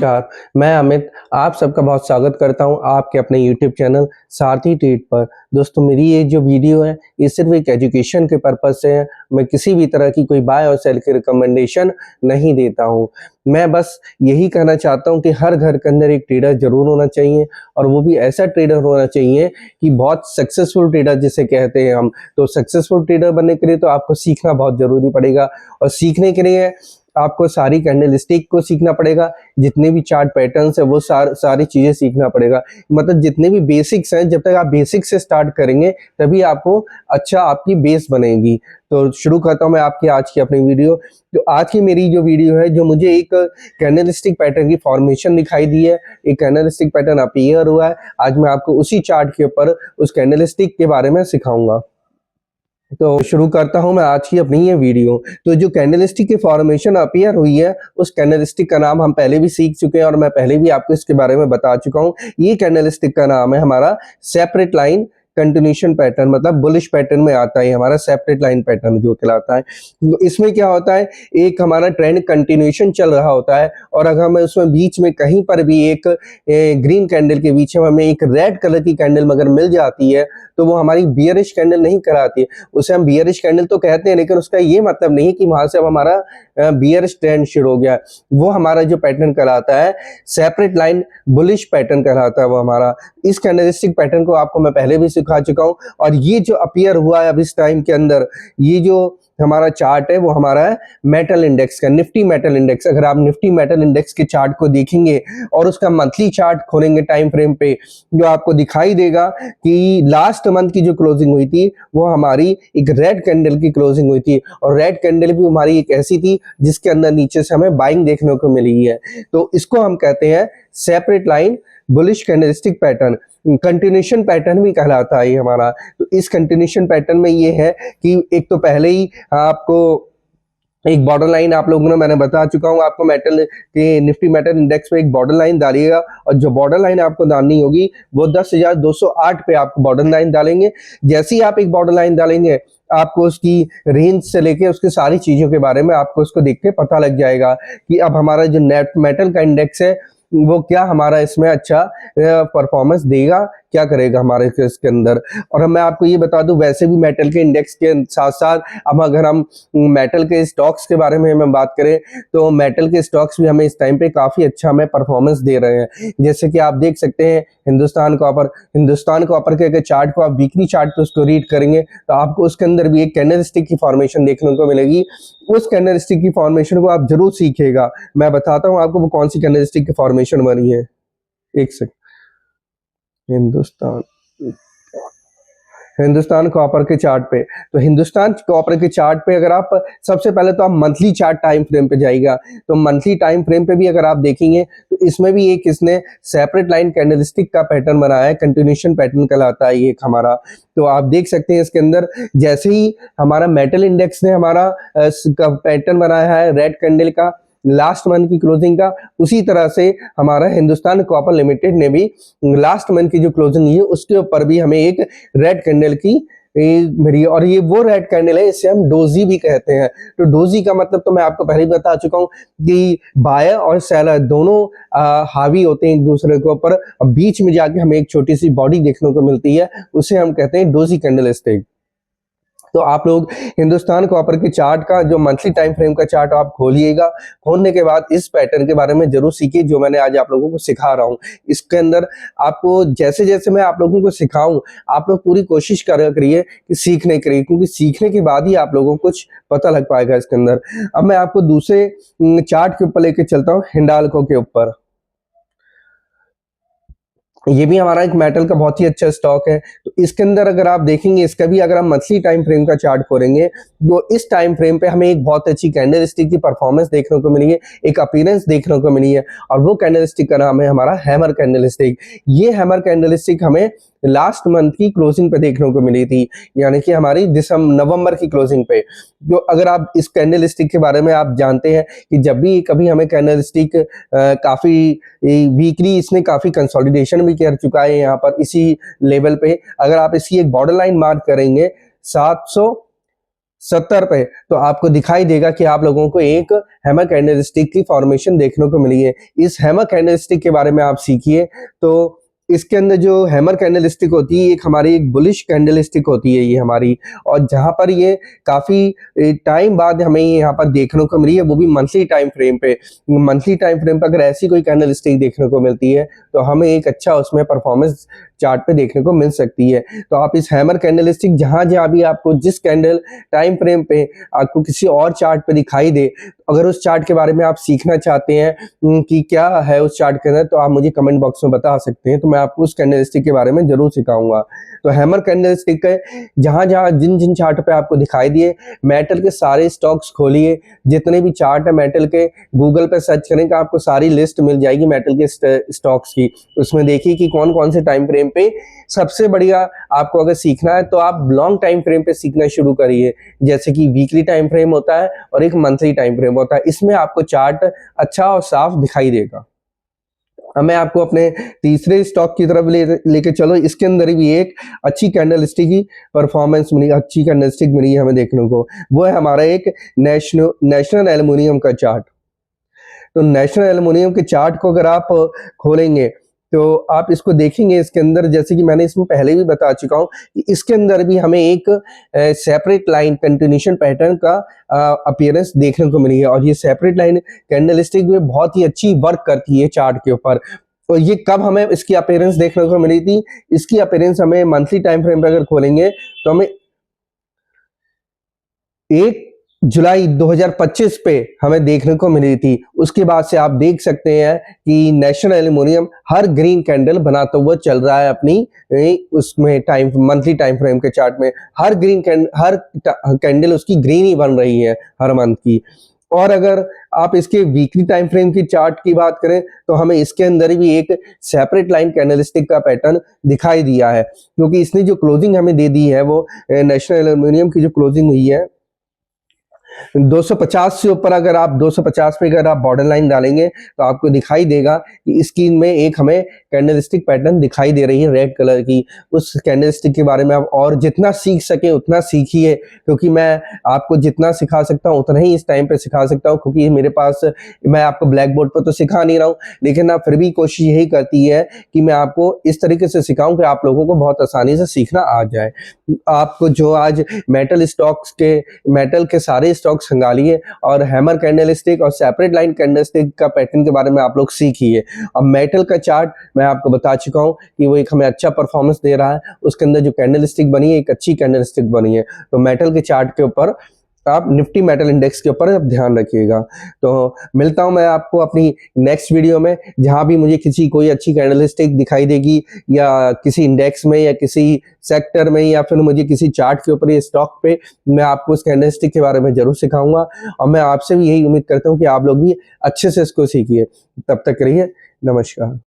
नमस्कार, मैं अमित आप सबका बहुत स्वागत करता हूं आपके अपने यूट्यूब चैनल सारथी ट्रेड पर। दोस्तों मेरी ये जो वीडियो है ये सिर्फ एक एजुकेशन के पर्पज़ से है। मैं किसी भी तरह की कोई बाय और सेल की रिकमेंडेशन नहीं देता हूं। मैं बस यही कहना चाहता हूं कि हर घर के अंदर एक ट्रेडर ज़रूर होना चाहिए और वो भी ऐसा ट्रेडर होना चाहिए कि बहुत सक्सेसफुल ट्रेडर जिसे कहते हैं हम। तो सक्सेसफुल ट्रेडर बनने के लिए तो आपको सीखना बहुत ज़रूरी पड़ेगा और सीखने के लिए आपको सारी कैंडलस्टिक को सीखना पड़ेगा, जितने भी चार्ट पैटर्न्स है वो सारी चीज़ें सीखना पड़ेगा। मतलब जितने भी बेसिक्स हैं, जब तक आप बेसिक से स्टार्ट करेंगे तभी आपको अच्छा आपकी बेस बनेगी। तो शुरू करता हूँ मैं आपकी आज की अपनी वीडियो। तो आज की मेरी जो वीडियो है, जो मुझे एक कैंडलस्टिक पैटर्न की फॉर्मेशन दिखाई दी है, एक कैंडलस्टिक पैटर्न अपीयर हुआ है। आज मैं आपको उसी चार्ट के ऊपर उस कैंडलस्टिक के बारे में सिखाऊंगा। तो शुरू करता हूं मैं आज की अपनी ये वीडियो। तो जो कैंडलस्टिक की फॉर्मेशन अपीयर हुई है, उस कैंडलस्टिक का नाम हम पहले भी सीख चुके हैं और मैं पहले भी आपको इसके बारे में बता चुका हूं। ये कैंडलस्टिक का नाम है हमारा सेपरेट लाइन कंटिन्यूएशन पैटर्न, मतलब बुलिश पैटर्न में आता है हमारा सेपरेट लाइन पैटर्न जो कहलाता है। तो इसमें क्या होता है, एक हमारा ट्रेंड कंटिन्यूएशन चल रहा होता है और अगर हमें उसमें बीच में कहीं पर भी एक ग्रीन कैंडल के बीच में हमें एक रेड कलर की कैंडल मगर मिल जाती है तो वो हमारी बियरिश कैंडल नहीं कहलाती है। उसे हम बियरिश कैंडल तो कहते हैं, लेकिन उसका ये मतलब नहीं कि वहां से अब हमारा बियरिश ट्रेंड शुरू हो गया। वो हमारा जो पैटर्न कहलाता है सेपरेट लाइन बुलिश पैटर्न कहलाता है वो हमारा। इस कैंडलस्टिक पैटर्न को आपको मैं पहले भी सिखा चुका हूं और ये जो अपीयर हुआ है अब इस टाइम के अंदर, ये जो हमारा चार्ट है वो हमारा है मेटल इंडेक्स का, निफ्टी मेटल इंडेक्स। अगर आप निफ्टी मेटल इंडेक्स के चार्ट को देखेंगे और उसका मंथली चार्ट खोलेंगे टाइम फ्रेम पे, जो आपको दिखाई देगा कि लास्ट मंथ की जो क्लोजिंग हुई थी वो हमारी एक रेड कैंडल की क्लोजिंग हुई थी और रेड कैंडल भी हमारी एक ऐसी थी जिसके अंदर नीचे से हमें बाइंग देखने को मिली है। तो इसको हम कहते हैं separate line bullish candlestick pattern. Continuation pattern भी कहलाता है ये हमारा। तो इस कंटिन्यूएशन पैटर्न में ये है कि एक तो पहले ही आपको एक बॉर्डर लाइन आप लोगों ने मैंने बता चुका हूँ आपको मेटल के निफ्टी मेटल इंडेक्स पे एक बॉर्डर लाइन डालिएगा और जो बॉर्डर लाइन आपको डालनी होगी वो 10,208 पे आपको बॉर्डर लाइन डालेंगे। जैसे ही आप एक बॉर्डर लाइन डालेंगे आपको उसकी रेंज से लेके उसकी सारी चीजों के बारे में आपको उसको देख के पता लग जाएगा कि अब हमारा जो नेट मेटल का इंडेक्स है वो क्या हमारा इसमें अच्छा परफॉर्मेंस देगा, क्या करेगा हमारे इसके अंदर। और मैं आपको ये बता दूं वैसे भी मेटल के इंडेक्स के साथ साथ अब अगर हम मेटल के स्टॉक्स के बारे में हम बात करें तो मेटल के स्टॉक्स भी हमें इस टाइम पे काफी अच्छा हमें परफॉर्मेंस दे रहे हैं। जैसे कि आप देख सकते हैं हिंदुस्तान कॉपर के अगर चार्ट को आप वीकली चार्ट पे उसको रीड करेंगे तो आपको उसके अंदर भी एक कैंडलस्टिक की फॉर्मेशन देखने को मिलेगी। उस कैंडलस्टिक की फॉर्मेशन को आप जरूर सीखिएगा। मैं बताता हूँ आपको वो कौन सी कैंडलस्टिक की फॉर्मेशन बनी है। एक सेकंड। हिंदुस्तान कॉपर के चार्ट पे, तो हिंदुस्तान कॉपर के चार्ट पे अगर आप सबसे पहले तो आप मंथली चार्ट टाइम फ्रेम पे जाइएगा तो मंथली टाइम फ्रेम पे भी अगर आप देखेंगे तो इसमें भी एक इसने सेपरेट लाइन कैंडलस्टिक का पैटर्न बनाया है, कंटिन्यूएशन पैटर्न कहलाता है ये हमारा। तो आप देख सकते हैं इसके अंदर जैसे ही हमारा मेटल इंडेक्स ने हमारा पैटर्न बनाया है रेड कैंडल का लास्ट मंथ की क्लोजिंग का, उसी तरह से हमारा हिंदुस्तान कॉपर लिमिटेड ने भी लास्ट मंथ की जो क्लोजिंग है उसके ऊपर भी हमें एक रेड कैंडल की मिली और ये वो रेड कैंडल है, इसे हम डोजी भी कहते हैं। तो डोजी का मतलब तो मैं आपको पहले ही बता चुका हूं कि बायर और सेलर दोनों हावी होते हैं एक दूसरे के ऊपर और बीच में जाके हमें एक छोटी सी बॉडी देखने को मिलती है, उसे हम कहते हैं डोजी कैंडलस्टिक। तो आप लोग हिंदुस्तान कॉपर के चार्ट का जो मंथली टाइम फ्रेम का चार्ट आप खोलिएगा, खोलने के बाद इस पैटर्न के बारे में जरूर सीखिए जो मैंने आज आप लोगों को सिखा रहा हूं। इसके अंदर आपको जैसे जैसे मैं आप लोगों को सिखाऊं आप लोग पूरी कोशिश करिए कि सीखने करिए, क्योंकि सीखने के बाद ही आप लोगों को कुछ पता लग पाएगा इसके अंदर। अब मैं आपको दूसरे चार्ट के ऊपर लेके चलता हूँ, हिंडाल्को के ऊपर। ये भी हमारा एक मेटल का बहुत ही अच्छा स्टॉक है। तो इसके अंदर अगर आप देखेंगे इसका भी अगर हम मंथली टाइम फ्रेम का चार्ट खोलेंगे तो इस टाइम फ्रेम पे हमें एक बहुत अच्छी कैंडलस्टिक की परफॉर्मेंस देखने को मिली है, एक अपीयरेंस देखने को मिली है और वो कैंडलस्टिक का नाम है हमारा हैमर कैंडलस्टिक। ये हैमर कैंडलस्टिक हमें लास्ट मंथ की क्लोजिंग पे देखने को मिली थी, यानी कि हमारी नवंबर की क्लोजिंग पे। जो अगर आप इस कैंडलस्टिक के बारे में आप जानते हैं कि जब भी कभी हमें कैंडलस्टिक काफी वीकली इसने काफी कंसोलिडेशन भी कर चुका है यहाँ पर इसी लेवल पे। अगर आप इसकी एक बॉर्डर लाइन मार्क करेंगे 70 पे, तो आपको दिखाई देगा कि आप लोगों को एक हैमर कैंडलस्टिक की फॉर्मेशन देखने को मिली है। इस हैमर कैंडलस्टिक के बारे में आप सीखिए। तो इसके अंदर जो हैमर कैंडलस्टिक होती है, एक हमारी एक बुलिश कैंडलस्टिक होती है ये हमारी, और जहाँ पर ये काफ़ी टाइम बाद हमें यहाँ पर देखने को मिली है, वो भी मंथली टाइम फ्रेम पे। मंथली टाइम फ्रेम पे अगर ऐसी कोई कैंडलस्टिक देखने को मिलती है, तो हमें एक अच्छा उसमें परफॉर्मेंस चार्ट पे देखने को मिल सकती है। तो आप इस हैमर कैंडलस्टिक जहाँ-जहाँ भी आपको जिस कैंडल टाइम फ्रेम पे आपको किसी और चार्ट पे दिखाई दे, अगर उस चार्ट के बारे में आप सीखना चाहते हैं कि क्या है उस चार्ट के अंदर, तो आप मुझे कमेंट बॉक्स में बता सकते हैं, तो मैं आपको उस कैंडलस्टिक के बारे में ज़रूर सिखाऊँगा। तो हैमर कैंडलस्टिक है, जहाँ-जहाँ जिन-जिन चार्ट पे आपको दिखाई दिए, मेटल के सारे स्टॉक्स खोलिए, जितने भी चार्ट है मेटल के, गूगल पे सर्च करेंगे आपको सारी लिस्ट मिल जाएगी मेटल के स्टॉक्स की। उसमें देखिए कि कौन-कौन से टाइम फ्रेम पे सबसे बढ़िया आपको अगर सीखना है, तो आप लॉन्ग टाइम फ्रेम पे सीखना शुरू करिए। जैसे कि वीकली टाइम फ्रेम होता है और एक मंथली टाइम फ्रेम होता है। इसमें आपको चार्ट अच्छा और साफ दिखाई देगा। अब मैं आपको अपने तीसरे स्टॉक की तरफ लेके चलो। इसके अंदर भी एक अच्छी कैंडलस्टिक की परफॉर्मेंस मिली, अच्छी कैंडलस्टिक मिली है हमें देखने को। वो है हमारा एक नेशनल एल्युमिनियम का चार्ट। तो नेशनल एल्युमिनियम के चार्ट को अगर आप खोलेंगे, तो आप इसको देखेंगे। इसके अंदर जैसे कि मैंने इसमें पहले भी बता चुका हूँ कि इसके अंदर भी हमें एक सेपरेट लाइन कंटिन्यूएशन पैटर्न का अपीयरेंस देखने को मिली है, और ये सेपरेट लाइन कैंडलस्टिक में बहुत ही अच्छी वर्क करती है चार्ट के ऊपर। और ये कब हमें इसकी अपीयरेंस देखने को मिली थी? इसकी अपीयरेंस हमें मंथली टाइम फ्रेम पे अगर खोलेंगे, तो हमें 1 जुलाई 2025 पे हमें देखने को मिली थी। उसके बाद से आप देख सकते हैं कि नेशनल एल्युमिनियम हर ग्रीन कैंडल बनाता हुआ चल रहा है अपनी उसमें टाइम मंथली टाइम फ्रेम के चार्ट में। हर कैंडल उसकी ग्रीन ही बन रही है हर मंथ की। और अगर आप इसके वीकली टाइम फ्रेम की चार्ट की बात करें, तो हमें इसके अंदर भी एक सेपरेट लाइन कैंडलस्टिक का पैटर्न दिखाई दिया है, क्योंकि इसने जो क्लोजिंग हमें दे दी है, वो नेशनल एल्युमिनियम की जो क्लोजिंग हुई है 250 से ऊपर, अगर आप 250 पे अगर आप बॉर्डर लाइन डालेंगे, तो आपको दिखाई देगा कि स्क्रीन में एक हमें कैंडलस्टिक पैटर्न दिखाई दे रही है रेड कलर की। उस कैंडलस्टिक के बारे में आप और जितना सीख सके उतना सीखिए, क्योंकि मैं आपको जितना सिखा सकता हूँ उतना ही इस टाइम पे सिखा सकता हूँ, क्योंकि मेरे पास मैं आपको ब्लैक बोर्ड पर तो सिखा नहीं रहा हूँ, लेकिन फिर भी कोशिश यही करती है कि मैं आपको इस तरीके से सिखाऊं कि आप लोगों को बहुत आसानी से सीखना आ जाए। आपको जो आज मेटल के सारे स्टॉक्स खंगालिए, और हैमर कैंडलस्टिक और सेपरेट लाइन कैंडलस्टिक का पैटर्न के बारे में आप लोग सीखिए। अब मेटल का चार्ट मैं आपको बता चुका हूँ कि वो एक हमें अच्छा परफॉर्मेंस दे रहा है। उसके अंदर जो कैंडलस्टिक बनी है, एक अच्छी कैंडलस्टिक बनी है। तो मेटल के चार्ट के ऊपर आप निफ्टी मेटल इंडेक्स के ऊपर आप ध्यान रखिएगा। तो मिलता हूं मैं आपको अपनी नेक्स्ट वीडियो में, जहां भी मुझे किसी कोई अच्छी कैंडलस्टिक दिखाई देगी, या किसी इंडेक्स में, या किसी सेक्टर में, या फिर मुझे किसी चार्ट के ऊपर या स्टॉक पे, मैं आपको उस कैंडलस्टिक के बारे में जरूर सिखाऊंगा। और मैं आपसे भी यही उम्मीद करता हूँ कि आप लोग भी अच्छे से इसको सीखिए। तब तक के लिए नमस्कार।